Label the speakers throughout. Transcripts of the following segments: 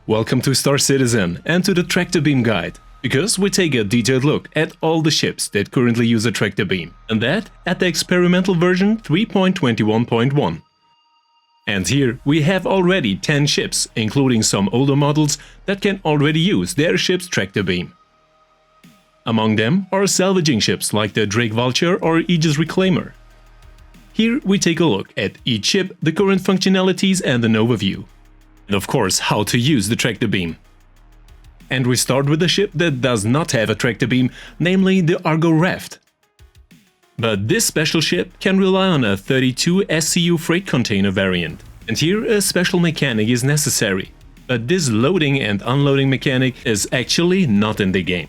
Speaker 1: Welcome to Star Citizen and to the Tractor Beam Guide, because we take a detailed look at all the ships that currently use a tractor beam, and that at the experimental version 3.21.1. And here we have already 10 ships, including some older models that can already use their ship's tractor beam. Among them are salvaging ships like the Drake Vulture or Aegis Reclaimer. Here we take a look at each ship, the current functionalities and an overview. And of course, how to use the tractor beam. And we start with a ship that does not have a tractor beam, namely the Argo RAFT. But this special ship can rely on a 32 SCU freight container variant. And here a special mechanic is necessary. But this loading and unloading mechanic is actually not in the game.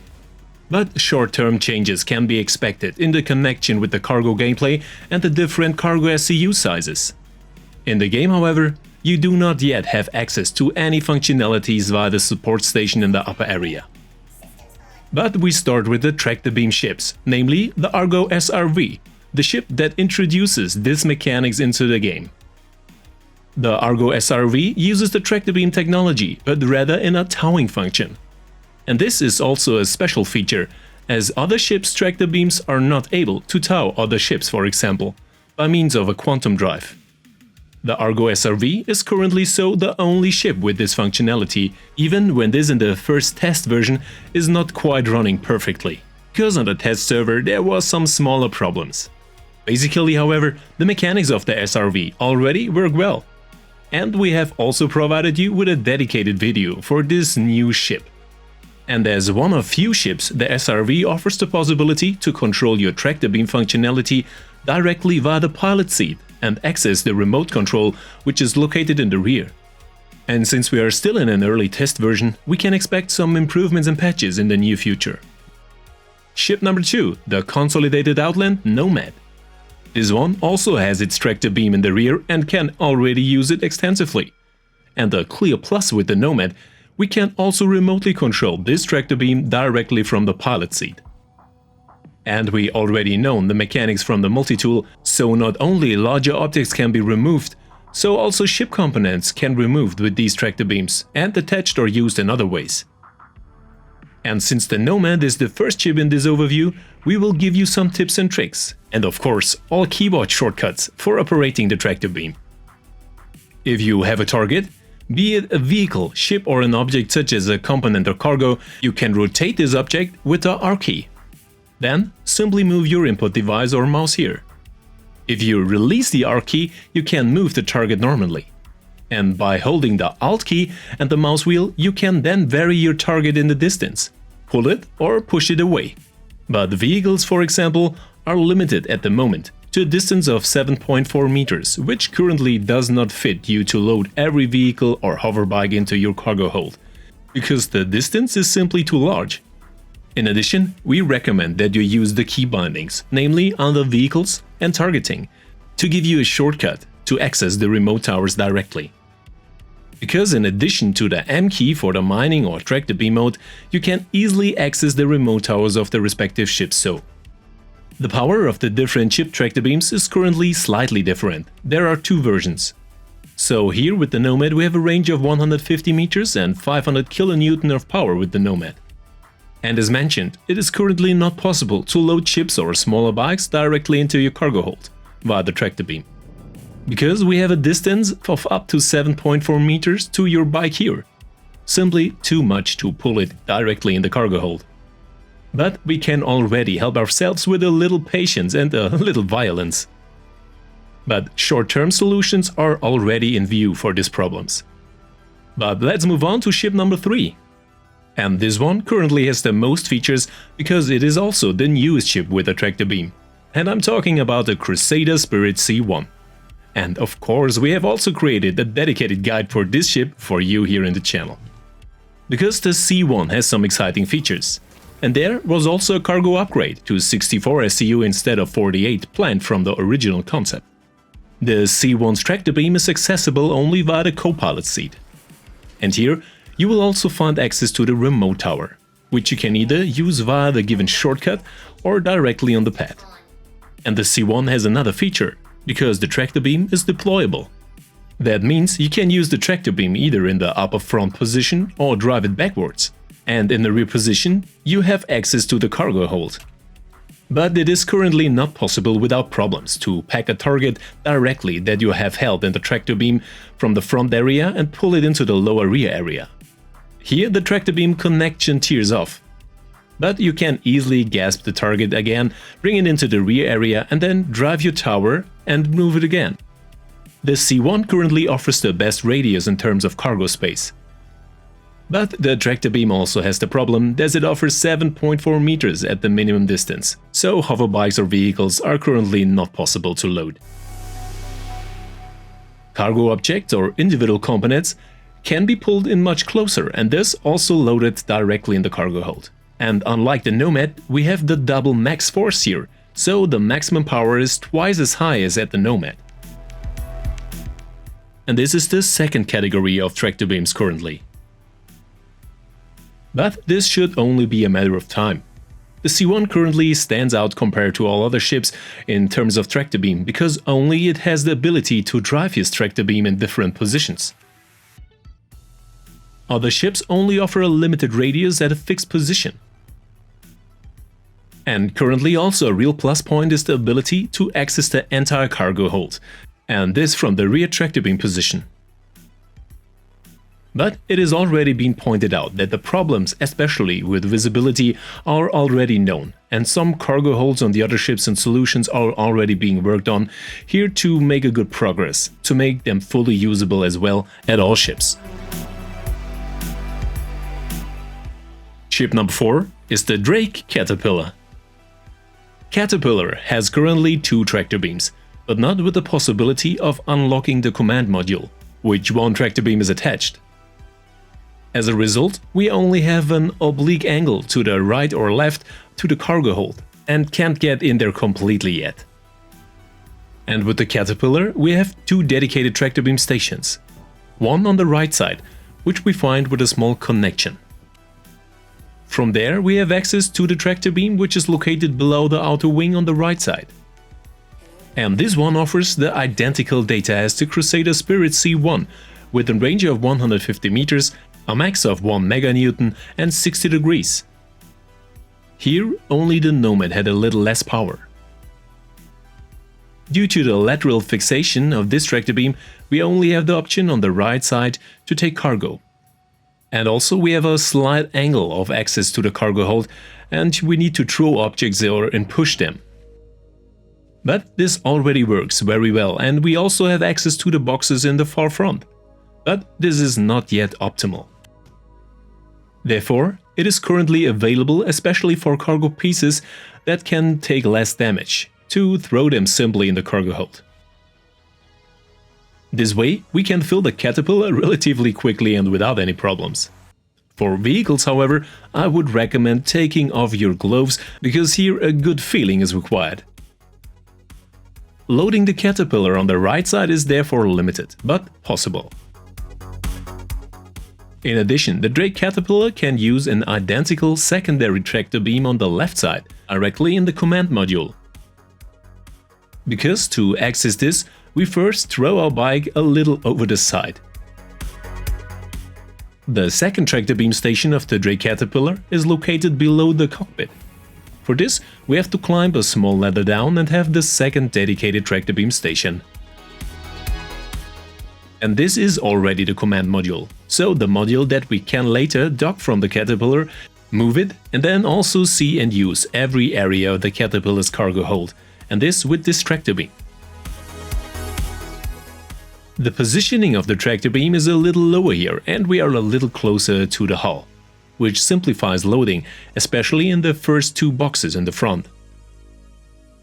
Speaker 1: But short-term changes can be expected in the connection with the cargo gameplay and the different cargo SCU sizes. In the game, however, you do not yet have access to any functionalities via the support station in the upper area. But we start with the tractor beam ships, namely the Argo SRV, the ship that introduces these mechanics into the game. The Argo SRV uses the tractor beam technology, but rather in a towing function. And this is also a special feature, as other ships' tractor beams are not able to tow other ships, for example, by means of a quantum drive. The Argo SRV is currently the only ship with this functionality, even when this in the first test version is not quite running perfectly, because on the test server there was some smaller problems. Basically, however, the mechanics of the SRV already work well. And we have also provided you with a dedicated video for this new ship. And as one of few ships, the SRV offers the possibility to control your tractor beam functionality directly via the pilot seat and access the remote control, which is located in the rear. And since we are still in an early test version, we can expect some improvements and patches in the near future. Ship number 2, the Consolidated Outland Nomad. This one also has its tractor beam in the rear and can already use it extensively. And the clear plus with the Nomad, we can also remotely control this tractor beam directly from the pilot seat. And we already know the mechanics from the multi-tool, so not only larger objects can be removed, so also ship components can be removed with these tractor beams and attached or used in other ways. And since the Nomad is the first ship in this overview, we will give you some tips and tricks, and of course all keyboard shortcuts for operating the tractor beam. If you have a target, be it a vehicle, ship or an object such as a component or cargo, you can rotate this object with the R key. Then, simply move your input device or mouse here. If you release the R key, you can move the target normally. And by holding the Alt key and the mouse wheel, you can then vary your target in the distance, pull it or push it away. But vehicles, for example, are limited at the moment to a distance of 7.4 meters, which currently does not fit you to load every vehicle or hoverbike into your cargo hold, because the distance is simply too large. In addition, we recommend that you use the key bindings, namely under Vehicles and Targeting, to give you a shortcut to access the remote towers directly. Because in addition to the M key for the mining or tractor beam mode, you can easily access the remote towers of the respective ships. The power of the different ship tractor beams is currently slightly different. There are two versions. So here with the Nomad we have a range of 150 meters and 500 kilonewton of power with the Nomad. And as mentioned, it is currently not possible to load ships or smaller bikes directly into your cargo hold via the tractor beam, because we have a distance of up to 7.4 meters to your bike here. Simply too much to pull it directly in the cargo hold. But we can already help ourselves with a little patience and a little violence. But short-term solutions are already in view for these problems. But let's move on to ship number 3. And this one currently has the most features because it is also the newest ship with a tractor beam. And I'm talking about the Crusader Spirit C1. And of course we have also created a dedicated guide for this ship for you here in the channel. Because the C1 has some exciting features. And there was also a cargo upgrade to 64 SCU instead of 48 planned from the original concept. The C1's tractor beam is accessible only via the co-pilot seat. And here you will also find access to the remote tower, which you can either use via the given shortcut or directly on the pad. And the C1 has another feature, because the tractor beam is deployable. That means you can use the tractor beam either in the upper front position or drive it backwards. And in the rear position, you have access to the cargo hold. But it is currently not possible without problems to pack a target directly that you have held in the tractor beam from the front area and pull it into the lower rear area. Here the tractor beam connection tears off. But you can easily grasp the target again, bring it into the rear area and then drive your tower and move it again. The C1 currently offers the best radius in terms of cargo space. But the tractor beam also has the problem that it offers 7.4 meters at the minimum distance, so hoverbikes or vehicles are currently not possible to load. Cargo objects or individual components can be pulled in much closer and thus also loaded directly in the cargo hold. And unlike the Nomad, we have the double max force here, so the maximum power is twice as high as at the Nomad. And this is the second category of tractor beams currently. But this should only be a matter of time. The C1 currently stands out compared to all other ships in terms of tractor beam because only it has the ability to drive his tractor beam in different positions. Other ships only offer a limited radius at a fixed position. And currently also a real plus point is the ability to access the entire cargo hold, and this from the rear tractor beam position. But it has already been pointed out that the problems, especially with visibility, are already known, and some cargo holds on the other ships and solutions are already being worked on here to make a good progress, to make them fully usable as well at all ships. Ship number 4 is the Drake Caterpillar. Caterpillar has currently 2 tractor beams, but not with the possibility of unlocking the command module, which one tractor beam is attached. As a result, we only have an oblique angle to the right or left to the cargo hold and can't get in there completely yet. And with the Caterpillar, we have 2 dedicated tractor beam stations. One on the right side, which we find with a small connection. From there, we have access to the tractor beam, which is located below the outer wing on the right side. And this one offers the identical data as the Crusader Spirit C1, with a range of 150 meters, a max of 1 meganewton and 60 degrees. Here, only the Nomad had a little less power. Due to the lateral fixation of this tractor beam, we only have the option on the right side to take cargo. And also we have a slight angle of access to the cargo hold and we need to throw objects there and push them. But this already works very well and we also have access to the boxes in the far front. But this is not yet optimal. Therefore, it is currently available especially for cargo pieces that can take less damage, to throw them simply in the cargo hold. This way, we can fill the Caterpillar relatively quickly and without any problems. For vehicles, however, I would recommend taking off your gloves because here a good feeling is required. Loading the Caterpillar on the right side is therefore limited, but possible. In addition, the Drake Caterpillar can use an identical secondary tractor beam on the left side, directly in the command module. Because to access this, we first throw our bike a little over the side. The second tractor beam station of the Drake Caterpillar is located below the cockpit. For this, we have to climb a small ladder down and have the second dedicated tractor beam station. And this is already the command module, so the module that we can later dock from the Caterpillar, move it, and then also see and use every area of the Caterpillar's cargo hold, and this with this tractor beam. The positioning of the tractor beam is a little lower here and we are a little closer to the hull, which simplifies loading, especially in the first 2 boxes in the front.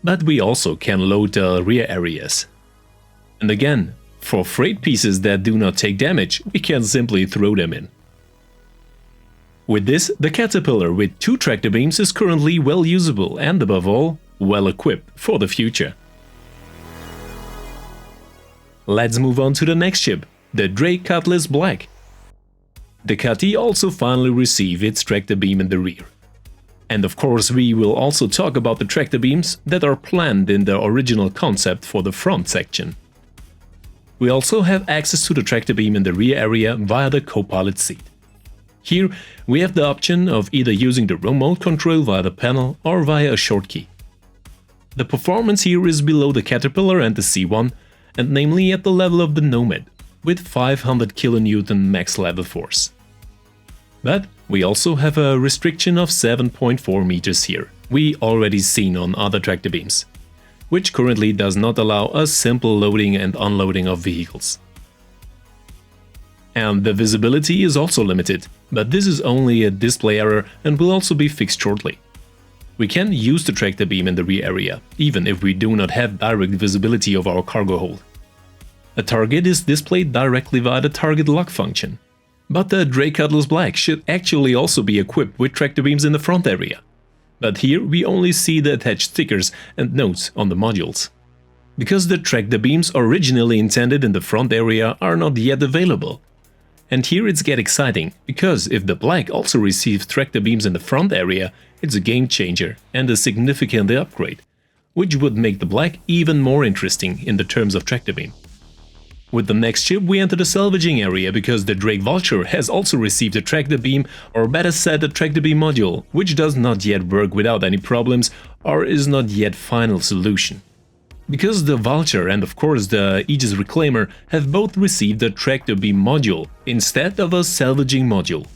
Speaker 1: But we also can load the rear areas. And again, for freight pieces that do not take damage, we can simply throw them in. With this, the Caterpillar with 2 tractor beams is currently well usable and above all, well equipped for the future. Let's move on to the next ship, the Drake Cutlass Black. The Cutty also finally received its tractor beam in the rear. And of course we will also talk about the tractor beams that are planned in the original concept for the front section. We also have access to the tractor beam in the rear area via the co-pilot seat. Here we have the option of either using the remote control via the panel or via a short key. The performance here is below the Caterpillar and the C1, and namely at the level of the Nomad, with 500 kN max level force. But we also have a restriction of 7.4 meters here, we already seen on other tractor beams, which currently does not allow a simple loading and unloading of vehicles. And the visibility is also limited, but this is only a display error and will also be fixed shortly. We can use the tractor beam in the rear area, even if we do not have direct visibility of our cargo hold. A target is displayed directly via the target lock function. But the Cutlass Black should actually also be equipped with tractor beams in the front area. But here we only see the attached stickers and notes on the modules. Because the tractor beams originally intended in the front area are not yet available. And here it's get exciting, because if the Black also receives tractor beams in the front area, it's a game changer and a significant upgrade, which would make the Black even more interesting in the terms of tractor beam. With the next ship we enter the salvaging area, because the Vulture has also received a tractor beam, or better said a tractor beam module, which does not yet work without any problems or is not yet final solution. Because the Vulture and of course the Aegis Reclaimer have both received a tractor beam module instead of a salvaging module.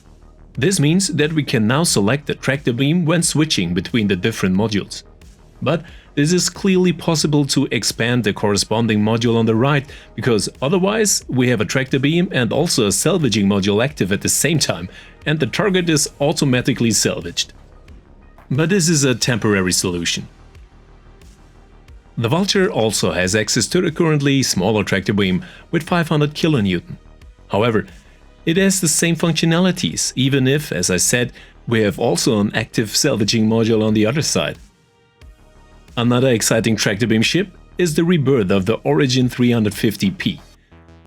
Speaker 1: This means that we can now select the tractor beam when switching between the different modules. But this is clearly possible to expand the corresponding module on the right, because otherwise we have a tractor beam and also a salvaging module active at the same time, and the target is automatically salvaged. But this is a temporary solution. The Vulture also has access to the currently smaller tractor beam with 500 kN. However, it has the same functionalities, even if, as I said, we have also an active salvaging module on the other side. Another exciting tractor beam ship is the rebirth of the Origin 350P,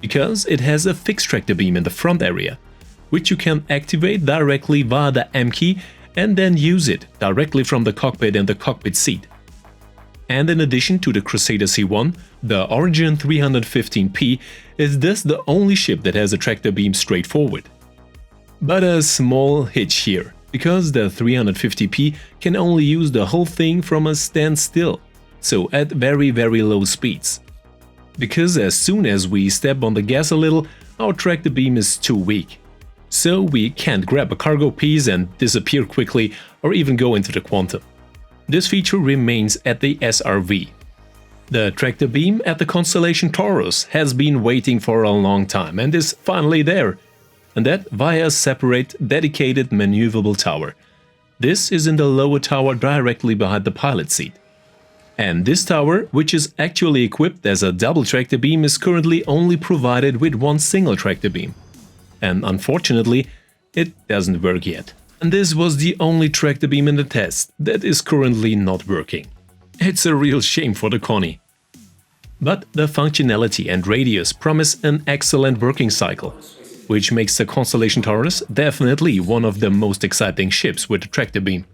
Speaker 1: because it has a fixed tractor beam in the front area, which you can activate directly via the M key and then use it directly from the cockpit and the cockpit seat. And in addition to the Crusader C1, the Origin 315P is thus the only ship that has a tractor beam straight forward. But a small hitch here, because the 350P can only use the whole thing from a standstill, so at very low speeds. Because as soon as we step on the gas a little, our tractor beam is too weak. So we can't grab a cargo piece and disappear quickly or even go into the quantum. This feature remains at the SRV. The tractor beam at the Constellation Taurus has been waiting for a long time and is finally there, and that via a separate, dedicated maneuverable tower. This is in the lower tower directly behind the pilot seat. And this tower, which is actually equipped as a double tractor beam, is currently only provided with one single tractor beam. And unfortunately, it doesn't work yet. And this was the only tractor beam in the test that is currently not working. It's a real shame for the Connie. But the functionality and radius promise an excellent working cycle, which makes the Constellation Taurus definitely one of the most exciting ships with the tractor beam.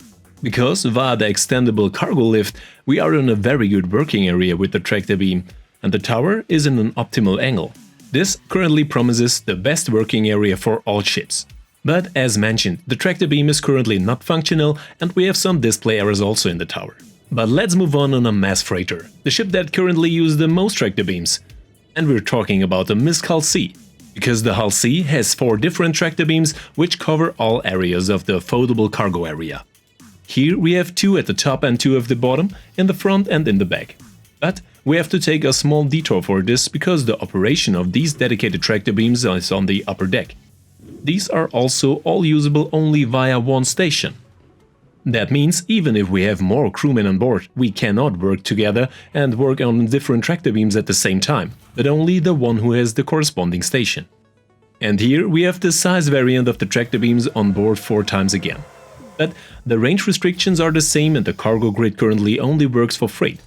Speaker 1: Because via the extendable cargo lift we are in a very good working area with the tractor beam, and the tower is in an optimal angle. This currently promises the best working area for all ships. But as mentioned, the tractor beam is currently not functional and we have some display errors also in the tower. But let's move on a mass freighter, the ship that currently uses the most tractor beams. And we're talking about the MISC Hull C, because the Hull C has 4 different tractor beams which cover all areas of the foldable cargo area. Here we have 2 at the top and 2 at the bottom, in the front and in the back. But we have to take a small detour for this, because the operation of these dedicated tractor beams is on the upper deck. These are also all usable only via one station. That means even if we have more crewmen on board, we cannot work together and work on different tractor beams at the same time, but only the one who has the corresponding station. And here we have the size variant of the tractor beams on board 4 times again. But the range restrictions are the same and the cargo grid currently only works for freight.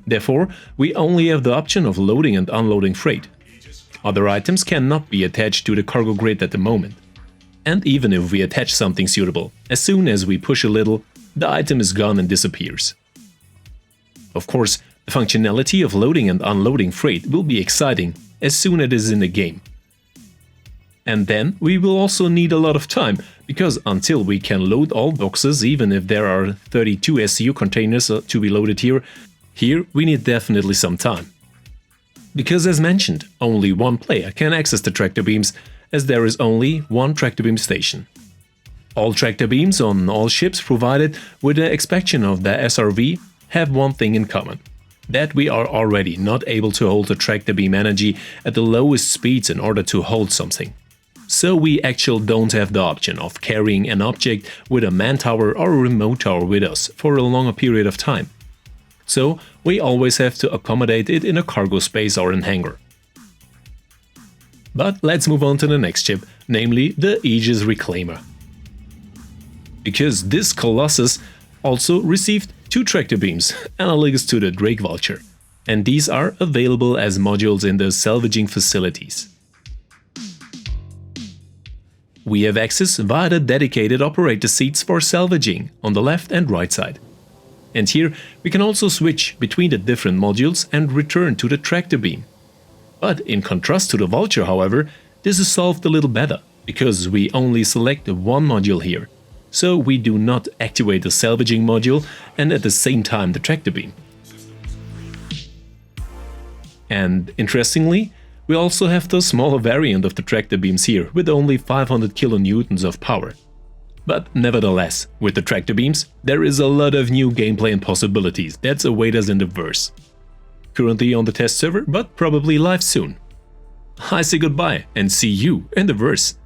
Speaker 1: Therefore, we only have the option of loading and unloading freight. Other items cannot be attached to the cargo grid at the moment. And even if we attach something suitable, as soon as we push a little, the item is gone and disappears. Of course, the functionality of loading and unloading freight will be exciting, as soon as it is in the game. And then we will also need a lot of time, because until we can load all boxes, even if there are 32 SCU containers to be loaded here we need definitely some time. Because as mentioned, only one player can access the tractor beams, as there is only one tractor beam station. All tractor beams on all ships provided with the expansion of the SRV have one thing in common: that we are already not able to hold the tractor beam energy at the lowest speeds in order to hold something. So we actually don't have the option of carrying an object with a man tower or a remote tower with us for a longer period of time. So we always have to accommodate it in a cargo space or in hangar. But let's move on to the next ship, namely the Aegis Reclaimer. Because this Colossus also received 2 tractor beams, analogous to the Drake Vulture, and these are available as modules in the salvaging facilities. We have access via the dedicated operator seats for salvaging on the left and right side. And here we can also switch between the different modules and return to the tractor beam. But in contrast to the Vulture, however, this is solved a little better, because we only select one module here, so we do not activate the salvaging module and at the same time the tractor beam. And interestingly, we also have the smaller variant of the tractor beams here with only 500 kilonewtons of power. But nevertheless, with the tractor beams, there is a lot of new gameplay and possibilities that await us in the verse. Currently on the test server, but probably live soon. I say goodbye and see you in the verse.